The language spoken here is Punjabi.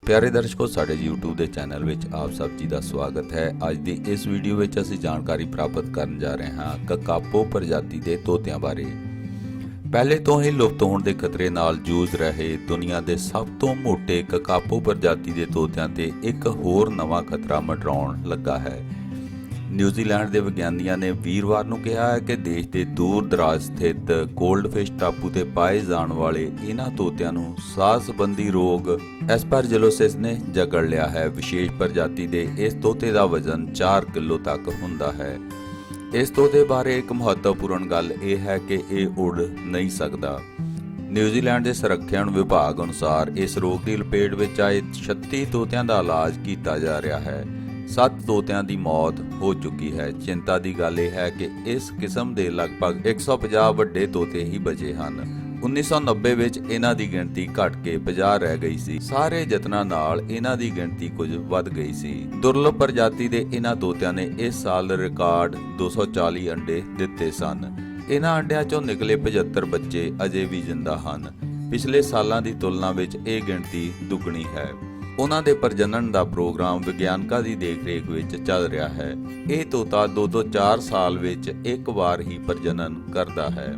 प्यारे दर्शकों, साडे YouTube ਦੇ ਚੈਨਲ ਵਿੱਚ ਆਪ ਸਭ ਜੀ ਦਾ ਸਵਾਗਤ ਹੈ। ਅੱਜ ਦੀ ਇਸ ਵੀਡੀਓ ਵਿੱਚ ਅਸੀਂ ਜਾਣਕਾਰੀ ਪ੍ਰਾਪਤ ਕਰਨ ਜਾ ਰਹੇ ਹਾਂ ਕਕਾਪੋ ਪ੍ਰਜਾਤੀ ਦੇ ਤੋਤਿਆਂ ਬਾਰੇ। ਪਹਿਲੇ ਤੋਂ ਹੀ ਲੁਪਤ ਹੋਣ ਦੇ ਖਤਰੇ ਨਾਲ ਜੂਝ ਰਹੇ ਦੁਨੀਆ ਦੇ ਸਭ ਤੋਂ ਮੋਟੇ ਕਕਾਪੋ ਪ੍ਰਜਾਤੀ ਦੇ ਤੋਤਿਆਂ ਤੇ ਇੱਕ ਹੋਰ ਨਵਾਂ ਖਤਰਾ ਮੰਡਰਾਉਣ ਲੱਗਾ ਹੈ। ਨਿਊਜ਼ੀਲੈਂਡ ਦੇ ਵਿਗਿਆਨੀਆਂ ਨੇ ਵੀਰਵਾਰ ਨੂੰ ਕਿਹਾ ਹੈ ਕਿ ਦੇਸ਼ ਦੇ ਦੂਰ ਦਰਾਜ਼ ਸਥਿਤ ਗੋਲਡਫਿਸ਼ ਟਾਪੂ ਤੇ ਪਾਏ ਜਾਣ ਵਾਲੇ ਇਹਨਾਂ ਤੋਤਿਆਂ ਨੂੰ ਸਾਹ ਸੰਬੰਧੀ ਰੋਗ ਐਸਪਰਜਿਲੋਸਿਸ ਨੇ ਜਕੜ ਲਿਆ ਹੈ। ਵਿਸ਼ੇਸ਼ ਪ੍ਰਜਾਤੀ ਦੇ ਇਸ ਤੋਤੇ ਦਾ ਵਜ਼ਨ 4 ਕਿਲੋ ਤੱਕ ਹੁੰਦਾ ਹੈ। ਇਸ ਤੋਤੇ ਬਾਰੇ ਇੱਕ ਮਹੱਤਵਪੂਰਨ ਗੱਲ ਇਹ ਹੈ ਕਿ ਇਹ ਉੜ ਨਹੀਂ ਸਕਦਾ। ਨਿਊਜ਼ੀਲੈਂਡ ਦੇ ਸੰਰਖਣ ਵਿਭਾਗ ਅਨੁਸਾਰ ਇਸ ਰੋਗ ਦੀ ਲਪੇਟ ਵਿੱਚ ਆਏ 36 ਤੋਤਿਆਂ ਦਾ ਇਲਾਜ ਕੀਤਾ ਜਾ ਰਿਹਾ ਹੈ। 7 ਤੋਤਿਆਂ ਦੀ ਮੌਤ ਹੋ ਚੁੱਕੀ ਹੈ। ਚਿੰਤਾ ਦੀ ਗੱਲ ਇਹ ਹੈ ਕਿ ਇਸ ਕਿਸਮ ਦੇ ਲਗਭਗ 150 ਵੱਡੇ ਤੋਤੇ ਹੀ ਬਚੇ ਹਨ। 1990 ਵਿੱਚ ਇਹਨਾਂ ਦੀ ਗਿਣਤੀ ਘਟ ਕੇ 50 ਰਹਿ ਗਈ ਸੀ। ਸਾਰੇ ਯਤਨਾਂ ਨਾਲ ਇਹਨਾਂ ਦੀ ਗਿਣਤੀ ਕੁਝ ਵੱਧ ਗਈ ਸੀ। ਦੁਰਲਭ ਪ੍ਰਜਾਤੀ ਦੇ ਇਹਨਾਂ ਤੋਤਿਆਂ ਨੇ ਇਸ ਸਾਲ ਰਿਕਾਰਡ 240 ਅੰਡੇ ਦਿੱਤੇ ਸਨ। ਇਹਨਾਂ ਅੰਡਿਆਂ ਚੋਂ ਨਿਕਲੇ 75 ਬੱਚੇ ਅਜੇ ਵੀ ਜ਼ਿੰਦਾ ਹਨ। ਪਿਛਲੇ ਸਾਲਾਂ ਦੀ ਤੁਲਨਾ ਵਿੱਚ ਇਹ ਗਿਣਤੀ ਦੁੱਗਣੀ ਹੈ। ਉਹਨਾਂ ਦੇ ਪ੍ਰਜਨਨ ਦਾ ਪ੍ਰੋਗਰਾਮ ਵਿਗਿਆਨਕਾਂ ਦੀ ਦੇਖਰੇਖ ਵਿੱਚ ਚੱਲ ਰਿਹਾ ਹੈ। ਇਹ ਤੋਤਾ 2 ਤੋਂ 4 ਸਾਲ ਵਿੱਚ ਇੱਕ ਵਾਰ ਹੀ ਪ੍ਰਜਨਨ ਕਰਦਾ ਹੈ।